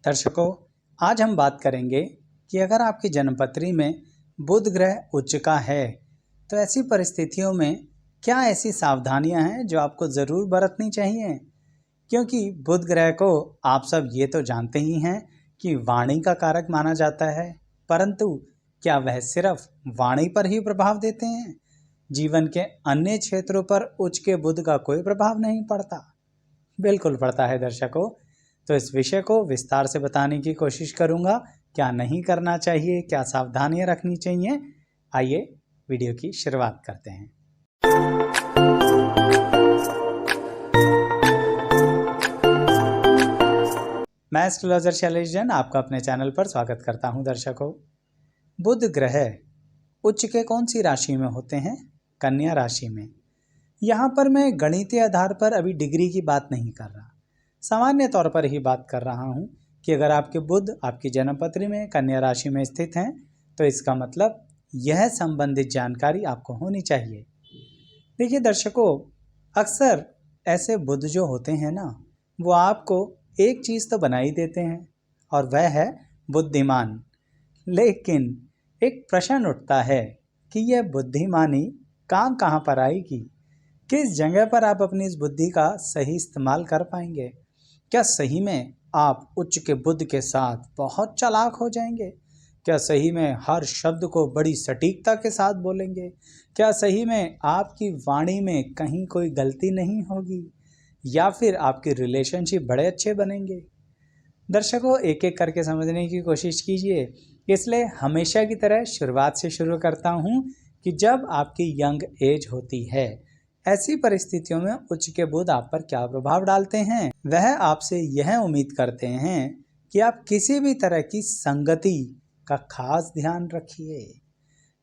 दर्शकों, आज हम बात करेंगे कि अगर आपकी जन्मपत्री में बुध ग्रह उच्च का है तो ऐसी परिस्थितियों में क्या ऐसी सावधानियां हैं जो आपको ज़रूर बरतनी चाहिए। क्योंकि बुध ग्रह को आप सब ये तो जानते ही हैं कि वाणी का कारक माना जाता है, परंतु क्या वह सिर्फ वाणी पर ही प्रभाव देते हैं? जीवन के अन्य क्षेत्रों पर उच्च के बुध का कोई प्रभाव नहीं पड़ता? बिल्कुल पड़ता है दर्शकों। तो इस विषय को विस्तार से बताने की कोशिश करूंगा। क्या नहीं करना चाहिए, क्या सावधानियां रखनी चाहिए, आइए वीडियो की शुरुआत करते हैं। मैं एस्ट्रोलॉजर शैलेश जैन आपका अपने चैनल पर स्वागत करता हूं। दर्शकों, बुध ग्रह उच्च के कौन सी राशि में होते हैं? कन्या राशि में। यहाँ पर मैं गणितीय आधार पर अभी डिग्री की बात नहीं कर रहा, सामान्य तौर पर ही बात कर रहा हूँ कि अगर आपके बुध आपकी जन्मपत्री में कन्या राशि में स्थित हैं तो इसका मतलब यह संबंधित जानकारी आपको होनी चाहिए। देखिए दर्शकों, अक्सर ऐसे बुध जो होते हैं ना, वो आपको एक चीज़ तो बना ही देते हैं और वह है बुद्धिमान। लेकिन एक प्रश्न उठता है कि यह बुद्धिमानी काम कहाँ पर आएगी? किस जगह पर आप अपनी इस बुद्धि का सही इस्तेमाल कर पाएंगे? क्या सही में आप उच्च के बुध के साथ बहुत चालाक हो जाएंगे? क्या सही में हर शब्द को बड़ी सटीकता के साथ बोलेंगे? क्या सही में आपकी वाणी में कहीं कोई गलती नहीं होगी? या फिर आपके रिलेशनशिप बड़े अच्छे बनेंगे? दर्शकों, एक एक करके समझने की कोशिश कीजिए। इसलिए हमेशा की तरह शुरुआत से शुरू करता हूँ कि जब आपकी यंग एज होती है, ऐसी परिस्थितियों में उच्च के बुध आप पर क्या प्रभाव डालते हैं। वह आपसे यह उम्मीद करते हैं कि आप किसी भी तरह की संगति का खास ध्यान रखिए।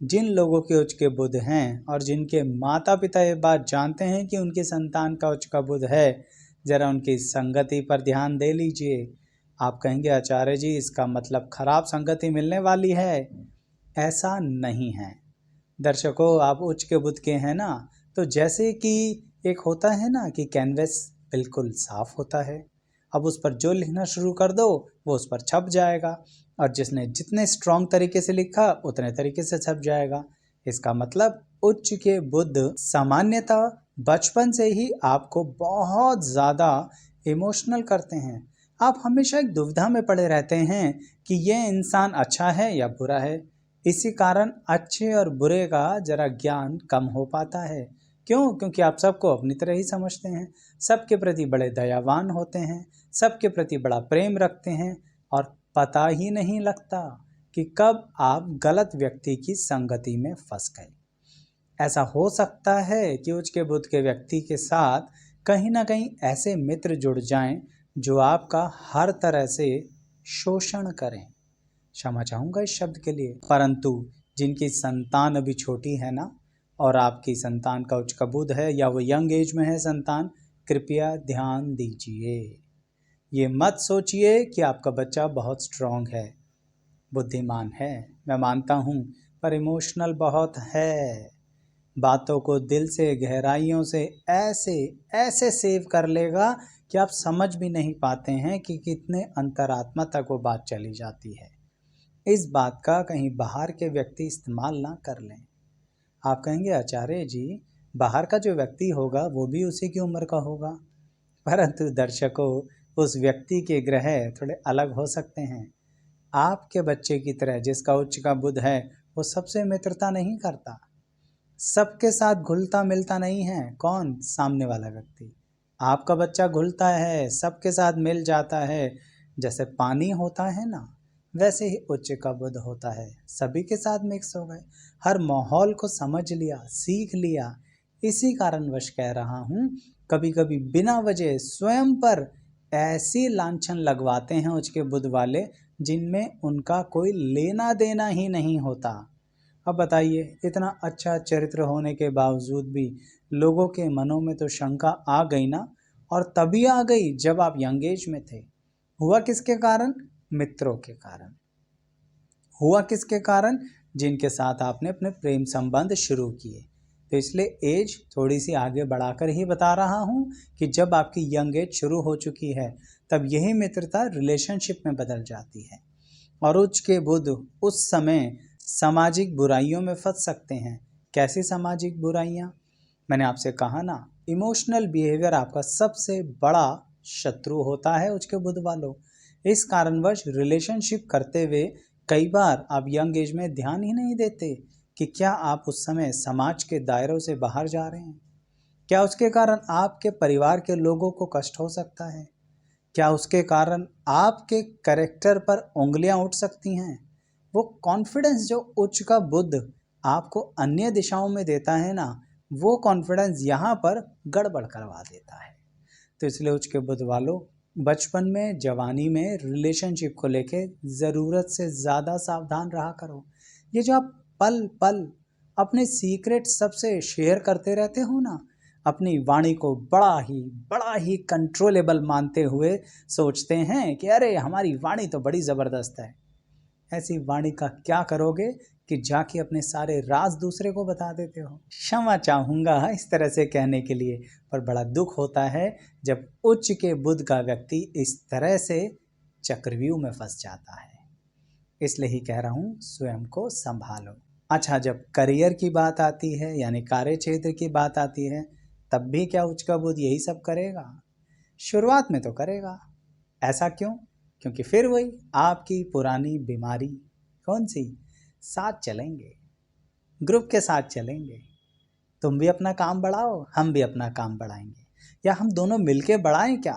जिन लोगों के उच्च के बुध हैं और जिनके माता पिता ये बात जानते हैं कि उनकी संतान का उच्च का बुध है, जरा उनकी संगति पर ध्यान दे लीजिए। आप कहेंगे आचार्य जी, इसका मतलब खराब संगति मिलने वाली है। ऐसा नहीं है दर्शकों। आप उच्च के बुध के हैं ना, तो जैसे कि एक होता है ना कि कैनवस बिल्कुल साफ होता है, अब उस पर जो लिखना शुरू कर दो वो उस पर छप जाएगा, और जिसने जितने स्ट्रॉन्ग तरीके से लिखा उतने तरीके से छप जाएगा। इसका मतलब उच्च के बुध सामान्यतः बचपन से ही आपको बहुत ज़्यादा इमोशनल करते हैं। आप हमेशा एक दुविधा में पड़े रहते हैं कि यह इंसान अच्छा है या बुरा है। इसी कारण अच्छे और बुरे का जरा ज्ञान कम हो पाता है। क्यों? क्योंकि आप सबको अपनी तरह ही समझते हैं, सबके प्रति बड़े दयावान होते हैं, सबके प्रति बड़ा प्रेम रखते हैं, और पता ही नहीं लगता कि कब आप गलत व्यक्ति की संगति में फंस गए। ऐसा हो सकता है कि उच्च के बुध के व्यक्ति के साथ कहीं ना कहीं ऐसे मित्र जुड़ जाएं जो आपका हर तरह से शोषण करें। क्षमा चाहूँगा इस शब्द के लिए, परंतु जिनकी संतान अभी छोटी है ना, और आपकी संतान का उच्च का बुध है या वो यंग एज में है संतान, कृपया ध्यान दीजिए। ये मत सोचिए कि आपका बच्चा बहुत स्ट्रांग है, बुद्धिमान है, मैं मानता हूँ, पर इमोशनल बहुत है। बातों को दिल से गहराइयों से ऐसे ऐसे सेव कर लेगा कि आप समझ भी नहीं पाते हैं कि कितने अंतरात्मा तक वो बात चली जाती है। इस बात का कहीं बाहर के व्यक्ति इस्तेमाल ना कर लें। आप कहेंगे आचार्य जी, बाहर का जो व्यक्ति होगा वो भी उसी की उम्र का होगा, परंतु दर्शकों, उस व्यक्ति के ग्रह थोड़े अलग हो सकते हैं। आपके बच्चे की तरह जिसका उच्च का बुध है वो सबसे मित्रता नहीं करता, सबके साथ घुलता मिलता नहीं है। कौन? सामने वाला व्यक्ति। आपका बच्चा घुलता है, सबके साथ मिल जाता है। जैसे पानी होता है ना, वैसे ही उच्च का बुध होता है, सभी के साथ मिक्स हो गए, हर माहौल को समझ लिया, सीख लिया। इसी कारणवश कह रहा हूँ, कभी कभी बिना वजह स्वयं पर ऐसी लांछन लगवाते हैं उच्च के बुध वाले जिनमें उनका कोई लेना देना ही नहीं होता। अब बताइए, इतना अच्छा चरित्र होने के बावजूद भी लोगों के मनों में तो शंका आ गई ना, और तभी आ गई जब आप यंग एज में थे। हुआ किसके कारण? मित्रों के कारण। हुआ किसके कारण? जिनके साथ आपने अपने प्रेम संबंध शुरू किए। तो इसलिए एज थोड़ी सी आगे बढ़ाकर ही बता रहा हूँ कि जब आपकी यंग एज शुरू हो चुकी है तब यही मित्रता रिलेशनशिप में बदल जाती है। और उच्च के बुध उस समय सामाजिक बुराइयों में फंस सकते हैं। कैसी सामाजिक बुराइयाँ? मैंने आपसे कहा ना, इमोशनल बिहेवियर आपका सबसे बड़ा शत्रु होता है उच्च के बुध वालों। इस कारणवश रिलेशनशिप करते हुए कई बार आप यंग एज में ध्यान ही नहीं देते कि क्या आप उस समय समाज के दायरों से बाहर जा रहे हैं। क्या उसके कारण आपके परिवार के लोगों को कष्ट हो सकता है? क्या उसके कारण आपके कैरेक्टर पर उंगलियां उठ सकती हैं? वो कॉन्फिडेंस जो उच्च का बुध आपको अन्य दिशाओं में देता है ना, वो कॉन्फिडेंस यहाँ पर गड़बड़ करवा देता है। तो इसलिए उच्च के बुध वालों, बचपन में जवानी में रिलेशनशिप को लेके ज़रूरत से ज़्यादा सावधान रहा करो। ये जो आप पल पल अपने सीक्रेट सबसे शेयर करते रहते हो ना, अपनी वाणी को बड़ा ही कंट्रोलेबल मानते हुए सोचते हैं कि अरे हमारी वाणी तो बड़ी ज़बरदस्त है। ऐसी वाणी का क्या करोगे कि जाके अपने सारे राज दूसरे को बता देते हो। क्षमा चाहूँगा इस तरह से कहने के लिए, पर बड़ा दुख होता है जब उच्च के बुध का व्यक्ति इस तरह से चक्रव्यूह में फंस जाता है। इसलिए ही कह रहा हूँ, स्वयं को संभालो। अच्छा, जब करियर की बात आती है यानी कार्य क्षेत्र की बात आती है, तब भी क्या उच्च का बुध यही सब करेगा? शुरुआत में तो करेगा। ऐसा क्यों? क्योंकि फिर वही आपकी पुरानी बीमारी। कौन सी? साथ चलेंगे, ग्रुप के साथ चलेंगे। तुम भी अपना काम बढ़ाओ, हम भी अपना काम बढ़ाएंगे, या हम दोनों मिलके बढ़ाएं क्या?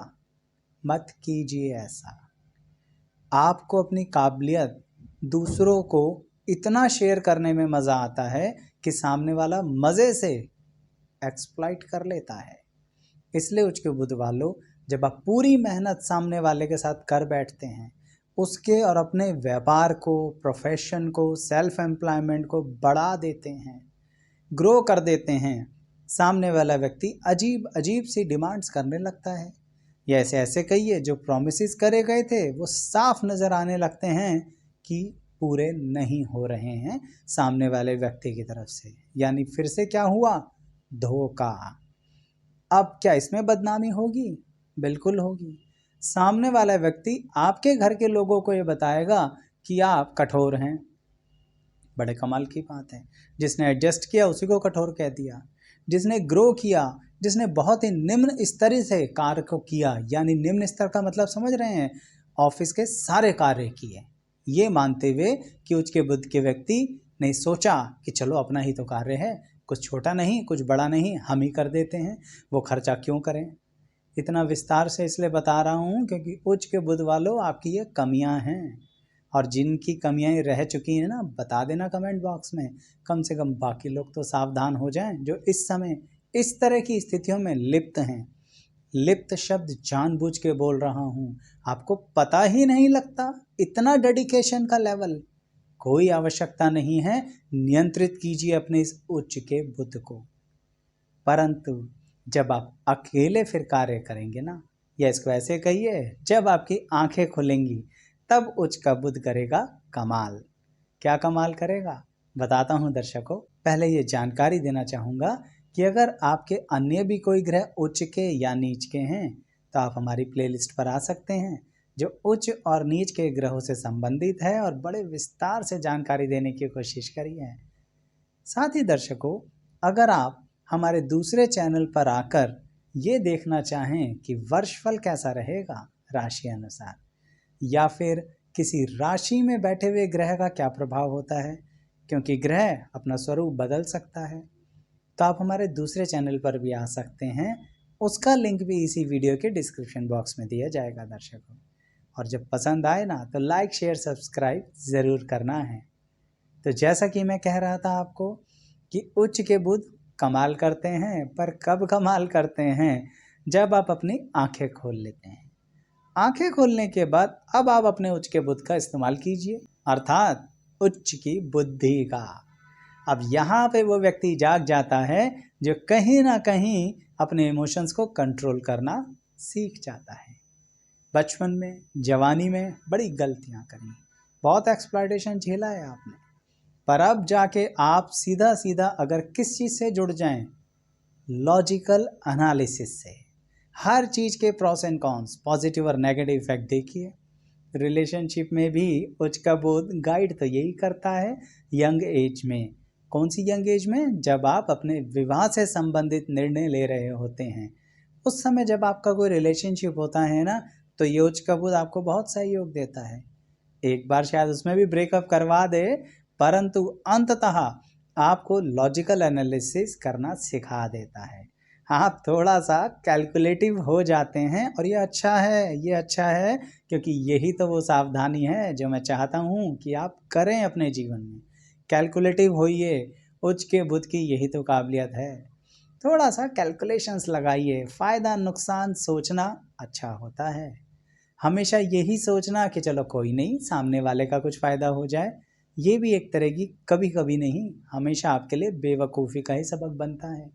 मत कीजिए ऐसा। आपको अपनी काबिलियत दूसरों को इतना शेयर करने में मज़ा आता है कि सामने वाला मज़े से एक्सप्लॉइट कर लेता है। इसलिए उच्च के बुध वालों, जब आप पूरी मेहनत सामने वाले के साथ कर बैठते हैं, उसके और अपने व्यापार को, प्रोफेशन को, सेल्फ एम्प्लॉयमेंट को बढ़ा देते हैं, ग्रो कर देते हैं, सामने वाला व्यक्ति अजीब अजीब सी डिमांड्स करने लगता है। या ऐसे ऐसे कहिए, जो प्रॉमिसेस करे गए थे वो साफ नज़र आने लगते हैं कि पूरे नहीं हो रहे हैं सामने वाले व्यक्ति की तरफ से। यानी फिर से क्या हुआ? धोखा। अब क्या इसमें बदनामी होगी? बिल्कुल होगी। सामने वाला व्यक्ति आपके घर के लोगों को ये बताएगा कि आप कठोर हैं। बड़े कमाल की बात है। जिसने एडजस्ट किया उसी को कठोर कह दिया। जिसने ग्रो किया, जिसने बहुत ही निम्न स्तर से कार्य को किया, यानी निम्न स्तर का मतलब समझ रहे हैं, ऑफिस के सारे कार्य किए, ये मानते हुए कि उच्च के बुध के व्यक्ति ने सोचा कि चलो अपना ही तो कार्य है, कुछ छोटा नहीं कुछ बड़ा नहीं, हम ही कर देते हैं, वो खर्चा क्यों करें। इतना विस्तार से इसलिए बता रहा हूँ क्योंकि उच्च के बुध वालों, आपकी ये कमियां हैं। और जिनकी कमियां रह चुकी हैं ना, बता देना कमेंट बॉक्स में। कम से कम बाकी लोग तो सावधान हो जाएं जो इस समय इस तरह की स्थितियों में लिप्त हैं। लिप्त शब्द जानबूझ के बोल रहा हूँ, आपको पता ही नहीं लगता। इतना डेडिकेशन का लेवल, कोई आवश्यकता नहीं है। नियंत्रित कीजिए अपने इस उच्च के बुध को। परंतु जब आप अकेले फिर कार्य करेंगे ना, या इसको ऐसे कहिए, जब आपकी आंखें खुलेंगी तब उच्च का बुध करेगा कमाल। क्या कमाल करेगा? बताता हूँ दर्शकों। पहले ये जानकारी देना चाहूँगा कि अगर आपके अन्य भी कोई ग्रह उच्च के या नीच के हैं तो आप हमारी प्लेलिस्ट पर आ सकते हैं, जो उच्च और नीच के ग्रहों से संबंधित है और बड़े विस्तार से जानकारी देने की कोशिश करी है। साथ ही दर्शकों, अगर आप हमारे दूसरे चैनल पर आकर ये देखना चाहें कि वर्षफल कैसा रहेगा राशि अनुसार, या फिर किसी राशि में बैठे हुए ग्रह का क्या प्रभाव होता है, क्योंकि ग्रह अपना स्वरूप बदल सकता है, तो आप हमारे दूसरे चैनल पर भी आ सकते हैं। उसका लिंक भी इसी वीडियो के डिस्क्रिप्शन बॉक्स में दिया जाएगा दर्शकों। और जब पसंद आए ना तो लाइक शेयर सब्सक्राइब ज़रूर करना है। तो जैसा कि मैं कह रहा था आपको कि उच्च के बुध कमाल करते हैं, पर कब कमाल करते हैं? जब आप अपनी आंखें खोल लेते हैं। आंखें खोलने के बाद अब आप अपने उच्च के बुध का इस्तेमाल कीजिए, अर्थात उच्च की बुद्धि का। अब यहाँ पे वो व्यक्ति जाग जाता है जो कहीं ना कहीं अपने इमोशंस को कंट्रोल करना सीख जाता है। बचपन में, जवानी में बड़ी गलतियाँ करी, बहुत एक्सप्लॉयटेशन झेला है आपने, पर अब जाके आप सीधा सीधा अगर किस चीज़ से जुड़ जाएं, लॉजिकल एनालिसिस से, हर चीज़ के प्रॉस एंड कॉन्स, पॉजिटिव और नेगेटिव इफेक्ट देखिए। रिलेशनशिप में भी उच्च का बोध गाइड तो यही करता है यंग एज में। कौन सी यंग एज में? जब आप अपने विवाह से संबंधित निर्णय ले रहे होते हैं, उस समय जब आपका कोई रिलेशनशिप होता है ना, तो ये उच्च का बोध आपको बहुत सहयोग देता है। एक बार शायद उसमें भी ब्रेकअप करवा दे, परंतु अंततः आपको लॉजिकल एनालिसिस करना सिखा देता है। आप थोड़ा सा कैलकुलेटिव हो जाते हैं और ये अच्छा है, ये अच्छा है, क्योंकि यही तो वो सावधानी है जो मैं चाहता हूँ कि आप करें अपने जीवन में। कैलकुलेटिव होइए, उच्च के बुद्ध की यही तो काबिलियत है। थोड़ा सा कैलकुलेशंस लगाइए, फ़ायदा नुकसान सोचना अच्छा होता है। हमेशा यही सोचना कि चलो कोई नहीं, सामने वाले का कुछ फ़ायदा हो जाए, ये भी एक तरह की कभी कभी नहीं, हमेशा आपके लिए बेवकूफ़ी का ही सबक बनता है।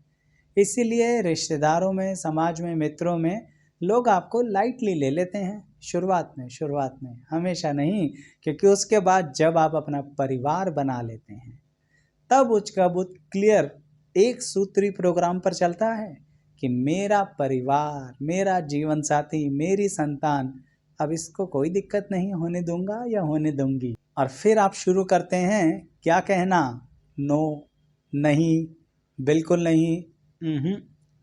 इसीलिए रिश्तेदारों में, समाज में, मित्रों में लोग आपको लाइटली ले लेते हैं शुरुआत में, हमेशा नहीं, क्योंकि उसके बाद जब आप अपना परिवार बना लेते हैं, तब उसका बुद्ध क्लियर एक सूत्री प्रोग्राम पर चलता है कि मेरा परिवार, मेरा जीवन साथी, मेरी संतान, अब इसको कोई दिक्कत नहीं होने दूंगा या होने दूंगी। और फिर आप शुरू करते हैं क्या कहना? नो, नहीं, बिल्कुल नहीं,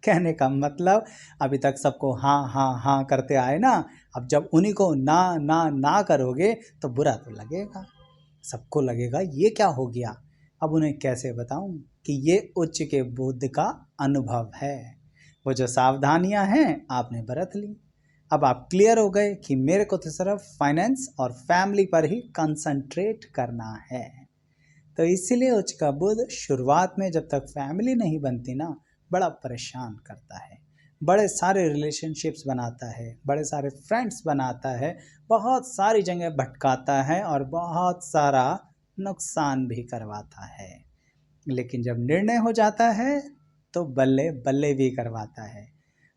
कहने का मतलब अभी तक सबको हाँ हाँ हाँ करते आए ना, अब जब उन्हीं को ना ना ना करोगे तो बुरा तो लगेगा, सबको लगेगा ये क्या हो गया। अब उन्हें कैसे बताऊं कि ये उच्च के बुद्ध का अनुभव है। वो जो सावधानियां हैं आपने बरत ली, अब आप क्लियर हो गए कि मेरे को तो सिर्फ फाइनेंस और फैमिली पर ही कंसंट्रेट करना है। तो इसीलिए उच्च का बुद्ध शुरुआत में जब तक फैमिली नहीं बनती ना, बड़ा परेशान करता है, बड़े सारे रिलेशनशिप्स बनाता है, बड़े सारे फ्रेंड्स बनाता है, बहुत सारी जगह भटकाता है और बहुत सारा नुकसान भी करवाता है। लेकिन जब निर्णय हो जाता है तो बल्ले बल्ले भी करवाता है।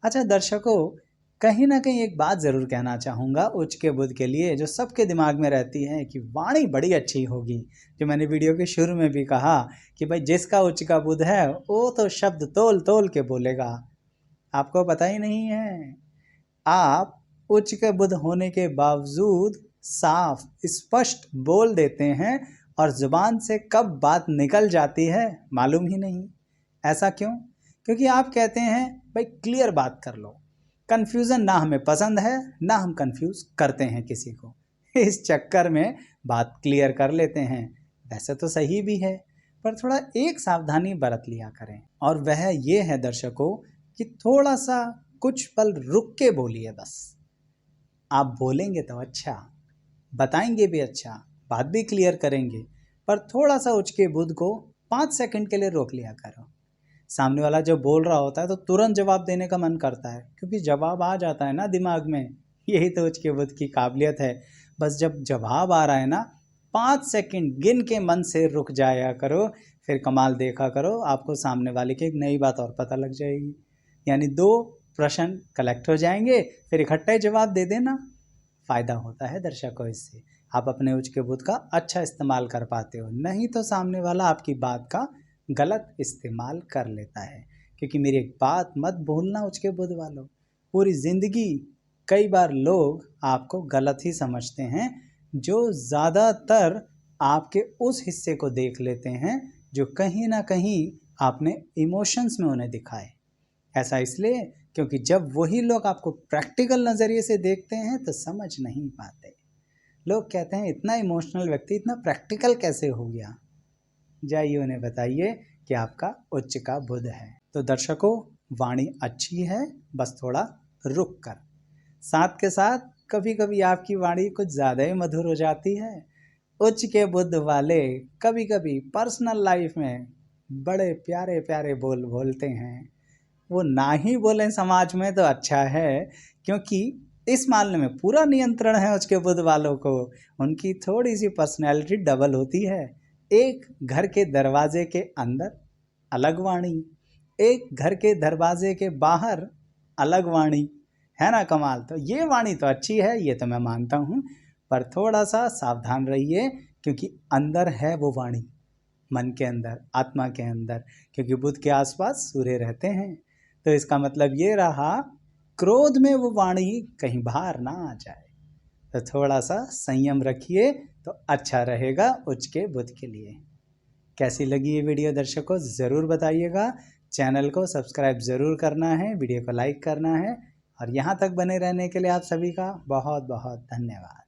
अच्छा दर्शकों, कहीं ना कहीं एक बात ज़रूर कहना चाहूँगा उच्च के बुद्ध के लिए, जो सबके दिमाग में रहती है कि वाणी बड़ी अच्छी होगी। जो मैंने वीडियो के शुरू में भी कहा कि भाई जिसका उच्च का बुद्ध है वो तो शब्द तोल तोल के बोलेगा। आपको पता ही नहीं है, आप उच्च के बुद्ध होने के बावजूद साफ स्पष्ट बोल देते हैं और ज़ुबान से कब बात निकल जाती है मालूम ही नहीं। ऐसा क्यों? क्योंकि आप कहते हैं भाई क्लियर बात कर लो। कन्फ्यूज़न ना हमें पसंद है, ना हम कन्फ्यूज़ करते हैं किसी को, इस चक्कर में बात क्लियर कर लेते हैं। वैसे तो सही भी है, पर थोड़ा एक सावधानी बरत लिया करें, और वह ये है दर्शकों कि थोड़ा सा कुछ पल रुक के बोलिए बस। आप बोलेंगे तो अच्छा, बताएंगे भी अच्छा, बात भी क्लियर करेंगे, पर थोड़ा सा उच्च के बुद्ध को 5 सेकंड के लिए रोक लिया करो। सामने वाला जो बोल रहा होता है तो तुरंत जवाब देने का मन करता है, क्योंकि जवाब आ जाता है ना दिमाग में, यही तो उच्च के बुद्ध की काबिलियत है। बस जब जवाब आ रहा है ना, 5 सेकंड गिन के मन से रुक जाया करो, फिर कमाल देखा करो, आपको सामने वाले की एक नई बात और पता लग जाएगी। यानी 2 प्रश्न कलेक्ट हो जाएंगे, फिर इकट्ठा जवाब दे देना। फ़ायदा होता है दर्शकों इससे, आप अपने उच्च के बुद्ध का अच्छा इस्तेमाल कर पाते हो, नहीं तो सामने वाला आपकी बात का गलत इस्तेमाल कर लेता है। क्योंकि मेरी एक बात मत भूलना उच्च के बुद्ध वालों, पूरी ज़िंदगी कई बार लोग आपको गलत ही समझते हैं, जो ज़्यादातर आपके उस हिस्से को देख लेते हैं जो कहीं ना कहीं आपने इमोशंस में उन्हें दिखाए। ऐसा इसलिए क्योंकि जब वही लोग आपको प्रैक्टिकल नज़रिए से देखते हैं तो समझ नहीं पाते। लोग कहते हैं इतना इमोशनल व्यक्ति इतना प्रैक्टिकल कैसे हो गया। जाइए उन्हें बताइए कि आपका उच्च का बुद्ध है। तो दर्शकों, वाणी अच्छी है, बस थोड़ा रुक कर। साथ के साथ कभी कभी आपकी वाणी कुछ ज़्यादा ही मधुर हो जाती है। उच्च के बुद्ध वाले कभी कभी पर्सनल लाइफ में बड़े प्यारे प्यारे बोल बोलते हैं। वो ना ही बोलें समाज में तो अच्छा है, क्योंकि इस मामले में पूरा नियंत्रण है उच्च के बुद्ध वालों को। उनकी थोड़ी सी पर्सनैलिटी डबल होती है। एक घर के दरवाजे के अंदर अलग वाणी, एक घर के दरवाजे के बाहर अलग वाणी, है ना कमाल। तो ये वाणी तो अच्छी है, ये तो मैं मानता हूँ, पर थोड़ा सा सावधान रहिए, क्योंकि अंदर है वो वाणी, मन के अंदर, आत्मा के अंदर, क्योंकि बुध के आसपास सूर्य रहते हैं। तो इसका मतलब ये रहा, क्रोध में वो वाणी कहीं बाहर ना आ जाए। तो थोड़ा सा संयम रखिए तो अच्छा रहेगा उच्च के बुध के लिए। कैसी लगी ये वीडियो दर्शकों ज़रूर बताइएगा। चैनल को सब्सक्राइब ज़रूर करना है, वीडियो को लाइक करना है, और यहाँ तक बने रहने के लिए आप सभी का बहुत बहुत धन्यवाद।